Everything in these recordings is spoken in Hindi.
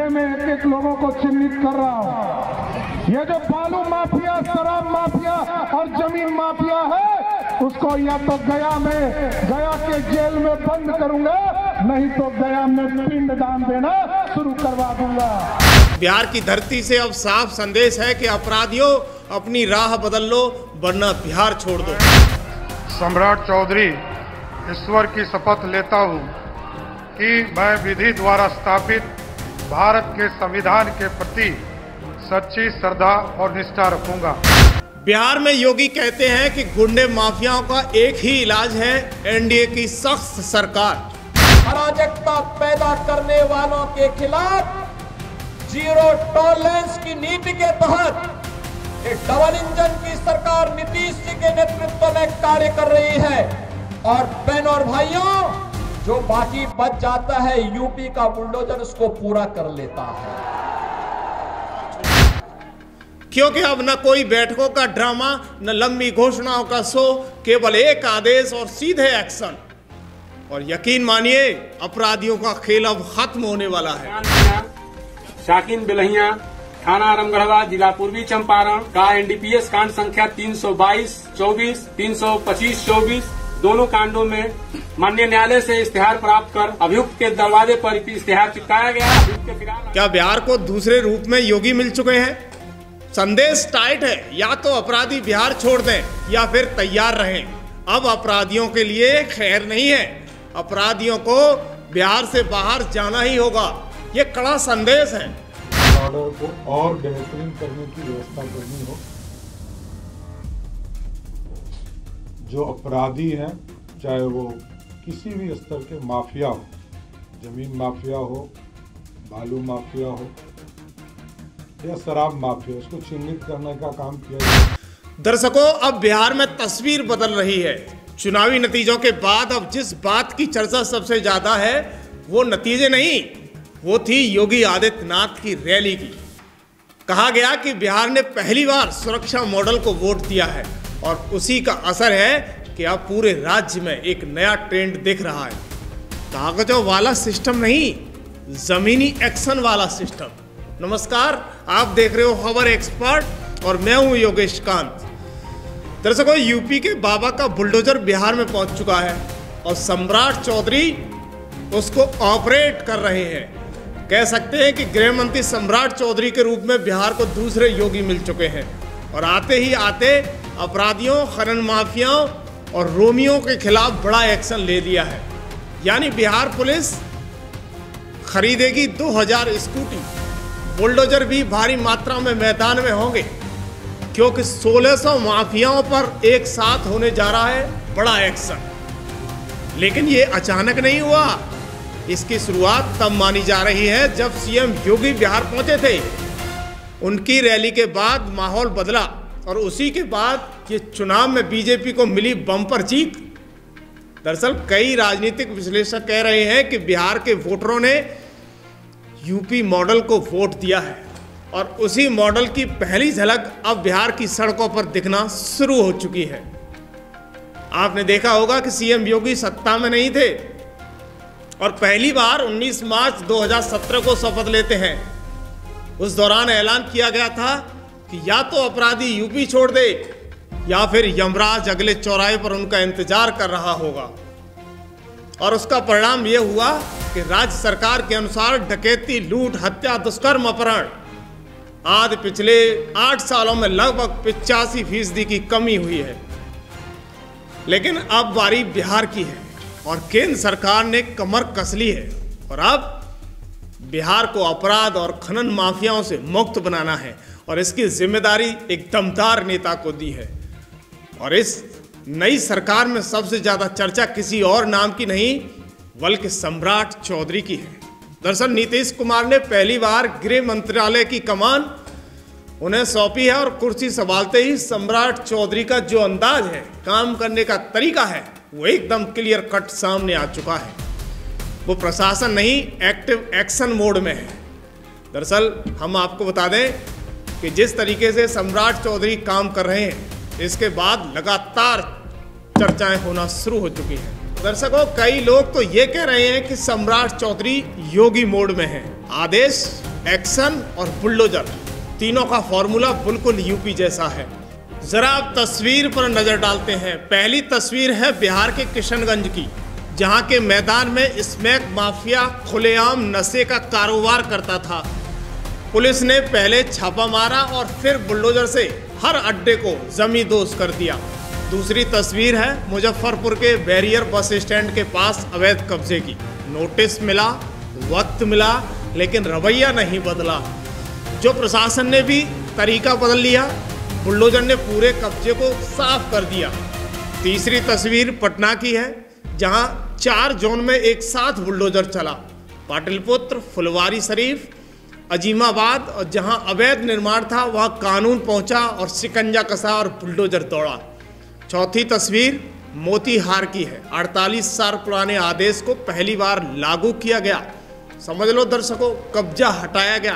जिले में एक एक लोगों को चिन्हित कर रहा हूं। ये जो बालू माफिया, शराब माफिया और जमीन माफिया है, उसको या तो गया के जेल में बंद करूंगा, नहीं तो गया में पिंडदान देना शुरू करवा दूंगा। बिहार की धरती से अब साफ संदेश है कि अपराधियों अपनी राह बदल लो, वरना बिहार छोड़ दो। सम्राट चौधरी ईश्वर की शपथ लेता हूं कि मैं विधि द्वारा स्थापित भारत के संविधान के प्रति सच्ची श्रद्धा और निष्ठा रखूंगा। बिहार में योगी कहते हैं कि गुंडे माफियाओं का एक ही इलाज है, एनडीए की सख्त सरकार। अराजकता पैदा करने वालों के खिलाफ जीरो टॉलरेंस की नीति के तहत एक डबल इंजन की सरकार नीतीश जी के नेतृत्व में कार्य कर रही है। और बहनों और भाइयों, जो बाकी बच जाता है यूपी का बुलडोजर उसको पूरा कर लेता है। क्योंकि अब न कोई बैठकों का ड्रामा, न लंबी घोषणाओं का शो, केवल एक आदेश और सीधे एक्शन। और यकीन मानिए, अपराधियों का खेल अब खत्म होने वाला है। शाकिन बिलहिया, थाना रामगढ़वा, जिला पूर्वी चंपारण का एनडीपीएस कांड संख्या 322-24, 325-24 दोनों कांडों में माननीय न्यायालय से इश्तेहार प्राप्त कर अभियुक्त के दरवाजे पर इश्तेहार चिपकाया गया। क्या बिहार को दूसरे रूप में योगी मिल चुके हैं? संदेश टाइट है, या तो अपराधी बिहार छोड़ दें या फिर तैयार रहें। अब अपराधियों के लिए खैर नहीं है, अपराधियों को बिहार से बाहर जाना ही होगा। ये कड़ा संदेश है। ऑर्डर को और बेहतरीन करने की व्यवस्था करनी हो। जो अपराधी हैं, चाहे वो किसी भी स्तर के माफिया हो, जमीन माफिया हो, बालू माफिया हो या शराब माफिया, उसको चिन्हित करने का काम किया जाए। दर्शकों, अब बिहार में तस्वीर बदल रही है। चुनावी नतीजों के बाद अब जिस बात की चर्चा सबसे ज्यादा है वो नतीजे नहीं, वो थी योगी आदित्यनाथ की रैली की। कहा गया कि बिहार ने पहली बार सुरक्षा मॉडल को वोट दिया है और उसी का असर है कि अब पूरे राज्य में एक नया ट्रेंड दिख रहा है। कागजों वाला सिस्टम नहीं, जमीनी एक्शन वाला सिस्टम। नमस्कार, आप देख रहे हो खबर एक्सपर्ट और मैं हूं योगेश कांत। दर्शकों, यूपी के बाबा का बुलडोजर बिहार में पहुंच चुका है और सम्राट चौधरी उसको ऑपरेट कर रहे हैं। कह सकते हैं कि गृह मंत्री सम्राट चौधरी के रूप में बिहार को दूसरे योगी मिल चुके हैं और आते ही आते अपराधियों, खनन माफियाओं और रोमियों के खिलाफ बड़ा एक्शन ले लिया है। यानी बिहार पुलिस खरीदेगी 2000 स्कूटी, बुलडोजर भी भारी मात्रा में मैदान में होंगे, क्योंकि 1600 माफियाओं पर एक साथ होने जा रहा है बड़ा एक्शन। लेकिन ये अचानक नहीं हुआ, इसकी शुरुआत तब मानी जा रही है जब सीएम योगी बिहार पहुंचे थे। उनकी रैली के बाद माहौल बदला और उसी के बाद ये चुनाव में बीजेपी को मिली बम्पर जीत। दरअसल कई राजनीतिक विश्लेषक कह रहे हैं कि बिहार के वोटरों ने यूपी मॉडल को वोट दिया है और उसी मॉडल की पहली झलक अब बिहार की सड़कों पर दिखना शुरू हो चुकी है। आपने देखा होगा कि सीएम योगी सत्ता में नहीं थे और पहली बार 19 मार्च 2017 को शपथ लेते हैं। उस दौरान ऐलान किया गया था कि या तो अपराधी यूपी छोड़ दे या फिर यमराज अगले चौराहे पर उनका इंतजार कर रहा होगा। और उसका परिणाम यह हुआ कि राज्य सरकार के अनुसार डकैती, लूट, हत्या, दुष्कर्म, अपहरण आदि पिछले 8 सालों में लगभग 85% की कमी हुई है। लेकिन अब बारी बिहार की है और केंद्र सरकार ने कमर कस ली है और अब बिहार को अपराध और खनन माफियाओं से मुक्त बनाना है और इसकी जिम्मेदारी एक दमदार नेता को दी है। और इस नई सरकार में सबसे ज्यादा चर्चा किसी और नाम की नहीं बल्कि सम्राट चौधरी की है। दरअसल नीतीश कुमार ने पहली बार गृह मंत्रालय की कमान उन्हें सौंपी है और कुर्सी संभालते ही सम्राट चौधरी का जो अंदाज है, काम करने का तरीका है, वो एकदम क्लियर कट सामने आ चुका है। वो प्रशासन नहीं, एक्टिव एक्शन मोड में है। दरअसल हम आपको बता दें कि जिस तरीके से सम्राट चौधरी काम कर रहे हैं, इसके बाद लगातार चर्चाएं होना शुरू हो चुकी हैं। दर्शकों, कई लोग तो ये कह रहे हैं कि सम्राट चौधरी योगी मोड में है। आदेश एक्शन और बुलडोजर, तीनों का फॉर्मूला बिल्कुल यूपी जैसा है। जरा आप तस्वीर पर नजर डालते हैं। पहली तस्वीर है बिहार के किशनगंज की, जहां के मैदान में स्मैक माफिया खुलेआम नशे का कारोबार करता था। पुलिस ने पहले छापा मारा और फिर बुलडोजर से हर अड्डे को जमींदोज कर दिया। दूसरी तस्वीर है मुजफ्फरपुर के बैरियर बस स्टैंड के पास अवैध कब्जे की। नोटिस मिला, वक्त मिला, लेकिन रवैया नहीं बदला। जो प्रशासन ने भी तरीका बदल लिया, बुलडोजर ने पूरे कब्जे को साफ कर दिया। तीसरी तस्वीर पटना की है, जहां 4 जोन में एक साथ बुलडोजर चला। पाटलिपुत्र, फुलवारी शरीफ, अजीमाबाद, और जहां अवैध निर्माण था वहां कानून पहुंचा और शिकंजा कसा और बुलडोजर दौड़ा। चौथी तस्वीर मोतीहार की है। 48 साल पुराने आदेश को पहली बार लागू किया गया। समझ लो दर्शकों, कब्जा हटाया गया,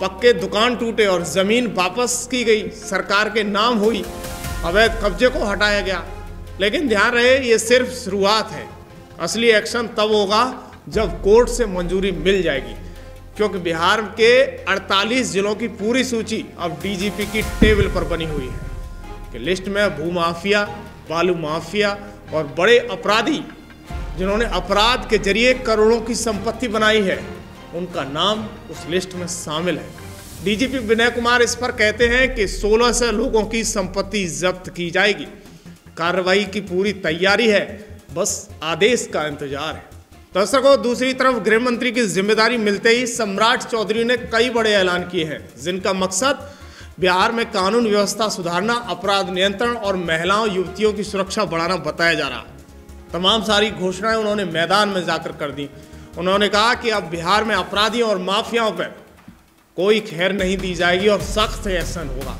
पक्के दुकान टूटे और जमीन वापस की गई, सरकार के नाम हुई, अवैध कब्जे को हटाया गया। लेकिन ध्यान रहे, ये सिर्फ शुरुआत है। असली एक्शन तब होगा जब कोर्ट से मंजूरी मिल जाएगी, क्योंकि बिहार के 48 जिलों की पूरी सूची अब डीजीपी की टेबल पर बनी हुई है कि लिस्ट में भूमाफिया, बालू माफिया और बड़े अपराधी जिन्होंने अपराध के जरिए करोड़ों की संपत्ति बनाई है, उनका नाम उस लिस्ट में शामिल है। डीजीपी विनय कुमार इस पर कहते हैं कि 1600 लोगों की संपत्ति जब्त की जाएगी। कार्रवाई की पूरी तैयारी है, बस आदेश का इंतजार है। दर्शकों, दूसरी तरफ गृह मंत्री की जिम्मेदारी मिलते ही सम्राट चौधरी ने कई बड़े ऐलान किए हैं, जिनका मकसद बिहार में कानून व्यवस्था सुधारना, अपराध नियंत्रण और महिलाओं युवतियों की सुरक्षा बढ़ाना बताया जा रहा। तमाम सारी घोषणाएं उन्होंने मैदान में जाकर कर दी। उन्होंने कहा कि अब बिहार में अपराधियों और माफियाओं पर कोई खैर नहीं दी जाएगी और सख्त एक्शन होगा।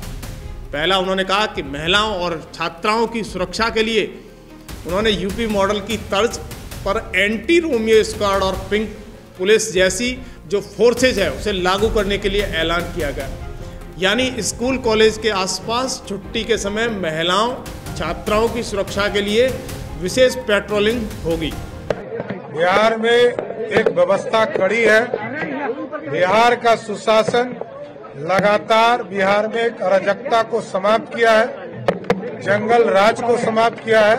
पहला, उन्होंने कहा कि महिलाओं और छात्राओं की सुरक्षा के लिए उन्होंने यूपी मॉडल की तर्ज पर एंटी रोमियो स्क्वाड और पिंक पुलिस जैसी जो फोर्सेज है उसे लागू करने के लिए ऐलान किया गया। यानी स्कूल कॉलेज के आसपास छुट्टी के समय महिलाओं, छात्राओं की सुरक्षा के लिए विशेष पेट्रोलिंग होगी। बिहार में एक व्यवस्था कड़ी है। बिहार का सुशासन लगातार बिहार में एक अराजकता को समाप्त किया है, जंगल राज को समाप्त किया है।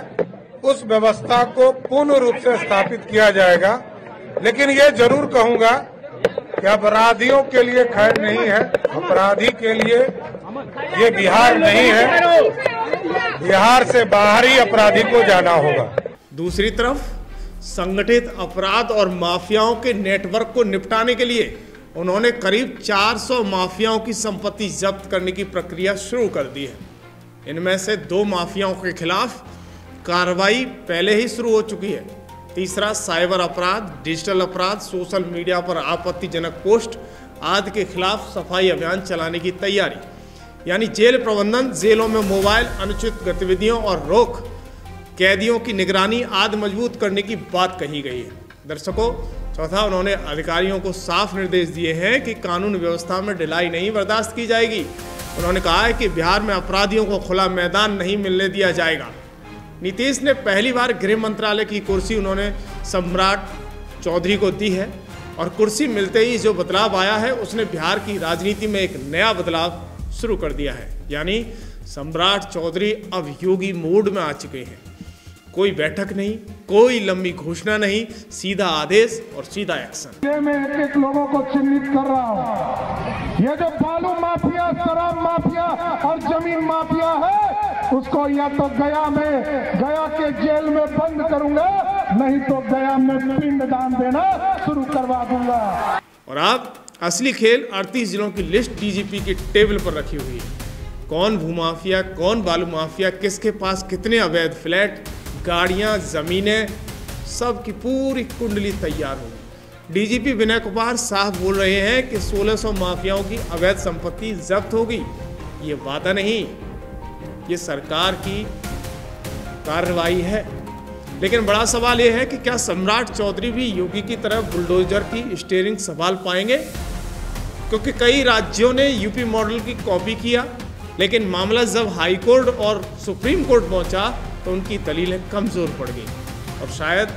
उस व्यवस्था को पूर्ण रूप से स्थापित किया जाएगा। लेकिन ये जरूर कहूंगा कि अपराधियों के लिए खैर नहीं है, अपराधी के लिए ये बिहार नहीं है। बिहार से बाहर ही अपराधी को जाना होगा। दूसरी तरफ संगठित अपराध और माफियाओं के नेटवर्क को निपटाने के लिए उन्होंने करीब 400 माफियाओं की संपत्ति जब्त करने की प्रक्रिया शुरू कर दी है। इनमें से 2 माफियाओं के खिलाफ कार्रवाई पहले ही शुरू हो चुकी है। तीसरा, साइबर अपराध, डिजिटल अपराध, सोशल मीडिया पर आपत्तिजनक पोस्ट आदि के खिलाफ सफाई अभियान चलाने की तैयारी। यानी जेल प्रबंधन, जेलों में मोबाइल, अनुचित गतिविधियों और रोक, कैदियों की निगरानी आदि मजबूत करने की बात कही गई है। दर्शकों, चौथा, उन्होंने अधिकारियों को साफ निर्देश दिए हैं कि कानून व्यवस्था में ढिलाई नहीं बर्दाश्त की जाएगी। उन्होंने कहा है कि बिहार में अपराधियों को खुला मैदान नहीं मिलने दिया जाएगा। नीतीश ने पहली बार गृह मंत्रालय की कुर्सी उन्होंने सम्राट चौधरी को दी है और कुर्सी मिलते ही जो बदलाव आया है उसने बिहार की राजनीति में एक नया बदलाव शुरू कर दिया है। यानी सम्राट चौधरी अब योगी मोड में आ चुके हैं। कोई बैठक नहीं, कोई लंबी घोषणा नहीं, सीधा आदेश और सीधा एक्शन। ये मैं एक लोगों को चिन्हित कर रहा हूँ। ये जो बालू माफिया, शराब माफिया और जमीन माफिया है, उसको या तो गया के जेल में बंद करूंगा, नहीं तो गया में पिंडदान देना शुरू करवा दूंगा। और अब असली खेल 38 जिलों की लिस्ट डीजीपी की टेबल पर रखी हुई है। कौन भूमाफिया, कौन बालू माफिया, किसके पास कितने अवैध फ्लैट, गाड़ियां, जमीनें, सब की पूरी कुंडली तैयार होगी। डीजीपी विनय कुमार साफ बोल रहे हैं कि 1600 माफियाओं की अवैध संपत्ति जब्त होगी। ये वादा नहीं, ये सरकार की कार्रवाई है। लेकिन बड़ा सवाल यह है कि क्या सम्राट चौधरी भी योगी की तरह बुलडोजर की स्टीयरिंग संभाल पाएंगे? क्योंकि कई राज्यों ने यूपी मॉडल की कॉपी किया, लेकिन मामला जब हाई कोर्ट और सुप्रीम कोर्ट पहुंचा तो उनकी दलीलें कमजोर पड़ गई। और शायद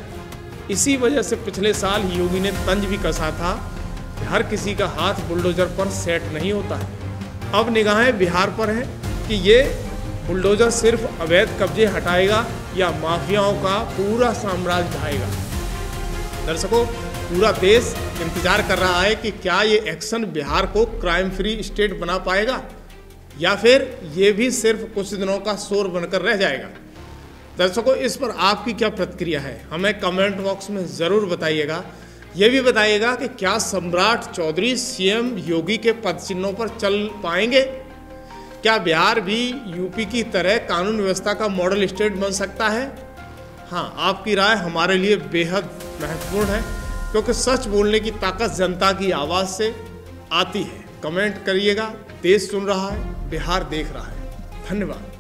इसी वजह से पिछले साल योगी ने तंज भी कसा था हर किसी का हाथ बुलडोजर पर सेट नहीं होता है। अब निगाहें बिहार पर हैं कि ये बुलडोजर सिर्फ अवैध कब्जे हटाएगा या माफियाओं का पूरा साम्राज्य ढाएगा। दर्शकों, पूरा देश इंतजार कर रहा है कि क्या ये एक्शन बिहार को क्राइम फ्री स्टेट बना पाएगा या फिर ये भी सिर्फ कुछ दिनों का शोर बनकर रह जाएगा। दर्शकों, इस पर आपकी क्या प्रतिक्रिया है, हमें कमेंट बॉक्स में ज़रूर बताइएगा। ये भी बताइएगा कि क्या सम्राट चौधरी सीएम योगी के पदचिन्हों पर चल पाएंगे? क्या बिहार भी यूपी की तरह कानून व्यवस्था का मॉडल स्टेट बन सकता है? हाँ, आपकी राय हमारे लिए बेहद महत्वपूर्ण है, क्योंकि सच बोलने की ताकत जनता की आवाज़ से आती है। कमेंट करिएगा। देश सुन रहा है, बिहार देख रहा है। धन्यवाद।